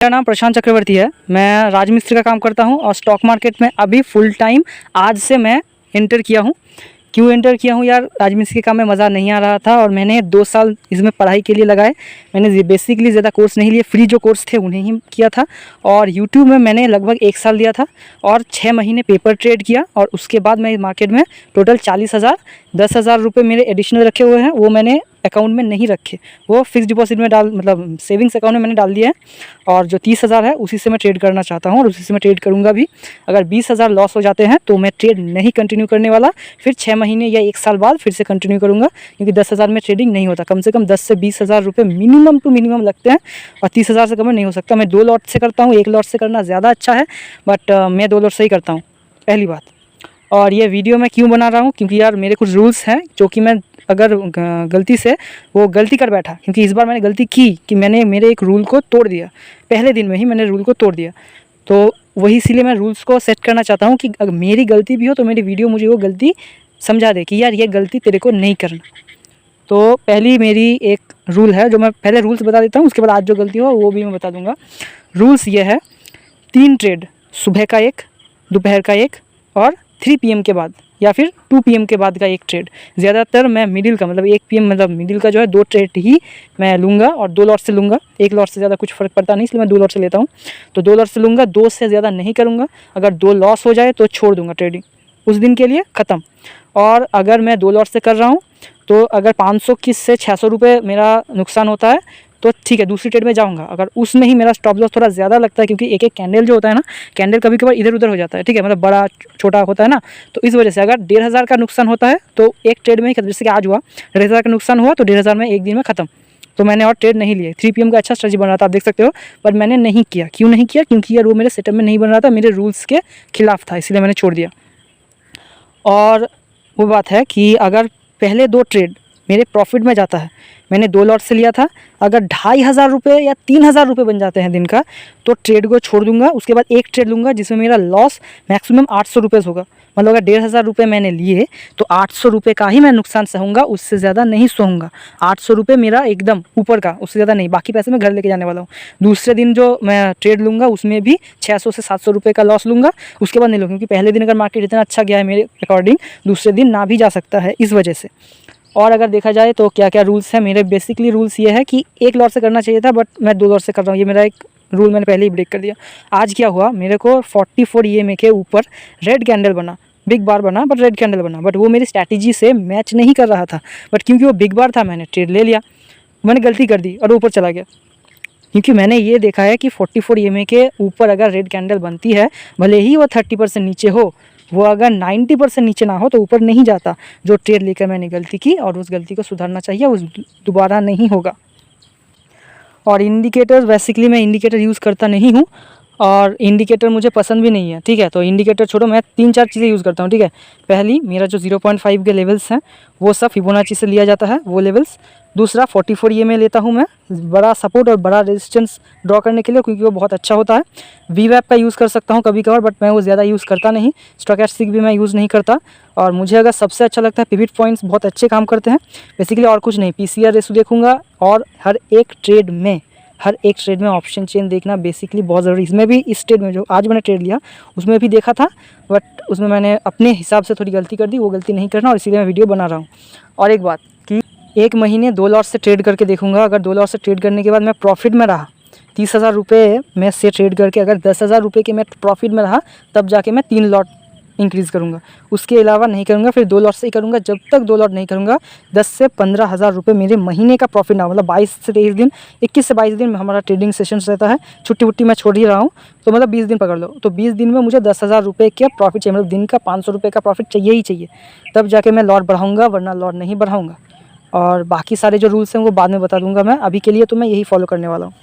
मेरा नाम प्रशांत चक्रवर्ती है। मैं राजमिस्त्री का काम करता हूं और स्टॉक मार्केट में अभी फुल टाइम आज से मैं एंटर किया हूं। क्यों एंटर किया हूं यार, राजमिस्त्री के काम में मज़ा नहीं आ रहा था और मैंने 2 साल इसमें पढ़ाई के लिए लगाए। मैंने बेसिकली ज़्यादा कोर्स नहीं लिए, फ्री जो कोर्स थे उन्हें ही किया था। और यूट्यूब में मैंने लगभग 1 साल दिया था और 6 महीने पेपर ट्रेड किया। और उसके बाद मैं मार्केट में टोटल 40,000 10,000 रुपये मेरे एडिशनल रखे हुए हैं, वो मैंने अकाउंट में नहीं रखे, वो फिक्स डिपॉजिट में मतलब सेविंग्स अकाउंट में मैंने डाल दिया है। और जो 30,000 है उसी से मैं ट्रेड करना चाहता हूँ और उसी से मैं ट्रेड करूँगा भी। अगर 20,000 लॉस हो जाते हैं तो मैं ट्रेड नहीं कंटिन्यू करने वाला, फिर 6 महीने या 1 साल बाद फिर से कंटिन्यू करूँगा, क्योंकि 10,000 में ट्रेडिंग नहीं होता। कम से कम 10 से 20,000 रुपये मिनिमम टू मिनिमम लगते हैं और 30,000 से कम नहीं हो सकता। मैं 2 लॉट से करता हूँ, 1 लॉट से करना ज़्यादा अच्छा है, बट मैं 2 लॉट से ही करता हूँ, पहली बात। और ये वीडियो मैं क्यों बना रहा हूँ, क्योंकि यार मेरे कुछ रूल्स हैं जो कि मैं अगर गलती से वो गलती कर बैठा, क्योंकि इस बार मैंने गलती की कि मैंने मेरे एक रूल को तोड़ दिया, पहले दिन में ही मैंने रूल को तोड़ दिया। तो वही इसीलिए मैं रूल्स को सेट करना चाहता हूँ कि अगर मेरी गलती भी हो तो मेरी वीडियो मुझे वो गलती समझा दे कि यार ये गलती तेरे को नहीं करना। तो पहली मेरी एक रूल है, जो मैं पहले रूल्स बता देता हूँ, उसके बाद आज जो गलती हो वो भी मैं बता दूँगा। रूल्स ये है, 3 ट्रेड, सुबह का 1, दोपहर का 1 और 3 PM के बाद या फिर 2 PM के बाद का 1 ट्रेड। ज़्यादातर मैं मिडिल का मतलब 1 PM मतलब मिडिल का जो है 2 ट्रेड ही मैं लूँगा और 2 लॉट से लूँगा। 1 लॉट से ज़्यादा कुछ फ़र्क पड़ता नहीं, इसलिए मैं 2 लॉट से लेता हूँ। तो 2 लॉट से लूँगा, 2 से ज़्यादा नहीं करूँगा। अगर 2 लॉस हो जाए तो छोड़ दूँगा ट्रेडिंग, उस दिन के लिए ख़त्म। और अगर मैं 2 लॉट से कर रहा हूँ तो अगर 500 की से 600 रुपये मेरा नुकसान होता है तो ठीक है, दूसरी ट्रेड में जाऊंगा। अगर उसमें ही मेरा स्टॉप लॉस थोड़ा ज़्यादा लगता है, क्योंकि एक एक कैंडल जो होता है ना, कैंडल कभी कभार इधर उधर हो जाता है, ठीक है, मतलब बड़ा छोटा होता है ना, तो इस वजह से अगर 1,500 का नुकसान होता है तो एक ट्रेड में ही, जैसे कि आज हुआ 1,500 का नुकसान हुआ तो 1,500 में एक दिन में ख़त्म। तो मैंने और ट्रेड नहीं लिए। 3 PM का अच्छा स्ट्रेटजी बन रहा था, आप देख सकते हो, पर मैंने नहीं किया। क्यों नहीं किया? क्योंकि यार वो मेरे सेटअप में नहीं बन रहा था, मेरे रूल्स के खिलाफ था, इसलिए मैंने छोड़ दिया। और वो बात है कि अगर पहले 2 ट्रेड मेरे प्रॉफिट में जाता है, मैंने 2 लॉट से लिया था, अगर 2,500 रुपये या 3,000 रुपये बन जाते हैं दिन का, तो ट्रेड को छोड़ दूंगा। उसके बाद एक ट्रेड लूँगा जिसमें मेरा लॉस मैक्सिमम 800 रुपये होगा। मतलब अगर 1,500 रुपये मैंने लिए तो 800 रुपये का ही मैं नुकसान सहूँगा, उससे ज़्यादा नहीं सहूँगा। 800 रुपये मेरा एकदम ऊपर का, उससे ज़्यादा नहीं। बाकी पैसे मैं घर लेके जाने वाला हूँ। दूसरे दिन जो मैं ट्रेड लूँगा उसमें भी 600 से 700 रुपये का लॉस लूँगा, उसके बाद नहीं लूँगा, क्योंकि पहले दिन अगर मार्केट इतना अच्छा गया है मेरे अकॉर्डिंग, दूसरे दिन ना भी जा सकता है, इस वजह से। और अगर देखा जाए तो क्या क्या रूल्स हैं मेरे, बेसिकली रूल्स ये है कि 1 लॉट से करना चाहिए था, बट मैं 2 लॉट से कर रहा हूँ। ये मेरा एक रूल मैंने पहले ही ब्रेक कर दिया। आज क्या हुआ, मेरे को 44 EMA के ऊपर रेड कैंडल बना, बिग बार बना, बट रेड कैंडल बना, बट वो मेरी स्ट्रैटेजी से मैच नहीं कर रहा था। बट क्योंकि वो बिग बार था, मैंने ट्रेड ले लिया, मैंने गलती कर दी और ऊपर चला गया। क्योंकि मैंने ये देखा है कि 44 EMA के ऊपर अगर रेड कैंडल बनती है, भले ही वो 30% नीचे हो, वो अगर 90% नीचे ना हो तो ऊपर नहीं जाता। जो ट्रेड लेकर मैंने गलती की, और उस गलती को सुधारना चाहिए, उस दोबारा नहीं होगा। और इंडिकेटर्स, बेसिकली मैं इंडिकेटर यूज़ करता नहीं हूँ और इंडिकेटर मुझे पसंद भी नहीं है, ठीक है। तो इंडिकेटर छोड़ो, मैं 3-4 चीज़ें यूज़ करता हूँ, ठीक है। पहली, मेरा जो 0.5 के लेवल्स हैं वो सब फिबोनाची से लिया जाता है, वो लेवल्स। दूसरा, 44 EMA लेता हूँ मैं, बड़ा सपोर्ट और बड़ा रेजिस्टेंस ड्रॉ करने के लिए, क्योंकि वो बहुत अच्छा होता है। वीवैप का यूज़ कर सकता हूँ कभी कभार, बट मैं वो ज़्यादा यूज़ करता नहीं। स्टोचैस्टिक भी मैं यूज़ नहीं करता। और मुझे अगर सबसे अच्छा लगता है, पिवट पॉइंट्स बहुत अच्छे काम करते हैं बेसिकली, और कुछ नहीं। PCR रेशो देखूंगा, और हर एक ट्रेड में ऑप्शन चेन देखना बेसिकली बहुत ज़रूरी। इसमें भी, इस ट्रेड में जो आज मैंने ट्रेड लिया उसमें भी देखा था, बट उसमें मैंने अपने हिसाब से थोड़ी गलती कर दी, वो गलती नहीं करना, और इसीलिए मैं वीडियो बना रहा हूँ। और एक बात कि 1 महीने 2 लॉट से ट्रेड करके देखूंगा। अगर 2 लॉट से ट्रेड करने के बाद मैं प्रॉफिट में रहा, 30,000 रुपये में से ट्रेड करके अगर 10,000 रुपये के मैं प्रॉफिट में रहा, तब जाके मैं 3 लॉट इंक्रीज़ करूँगा। उसके अलावा नहीं करूँगा। फिर 2 लॉट से ही करूँगा। जब तक 2 लॉट नहीं करूँगा, 10 से 15,000 रुपये मेरे महीने का प्रॉफिट ना हो। मतलब 22 से 23 दिन, 21 से 22 दिन हमारा ट्रेडिंग सेशंस रहता है। छुट्टी वुट्टी मैं छोड़ ही रहा हूँ, तो मतलब 20 दिन पकड़ लो। तो 20 दिन में मुझे 10,000 रुपये का प्रॉफिट चाहिए, मतलब दिन का 500 रुपये का प्रॉफिट चाहिए ही चाहिए। तब जाके मैं लॉट बढ़ाऊँगा, वरना लॉट नहीं बढ़ाऊँगा। और बाकी सारे जो रूल्स हैं वो बाद में बता दूँगा मैं। अभी के लिए तो मैं यही फॉलो करने वाला हूँ।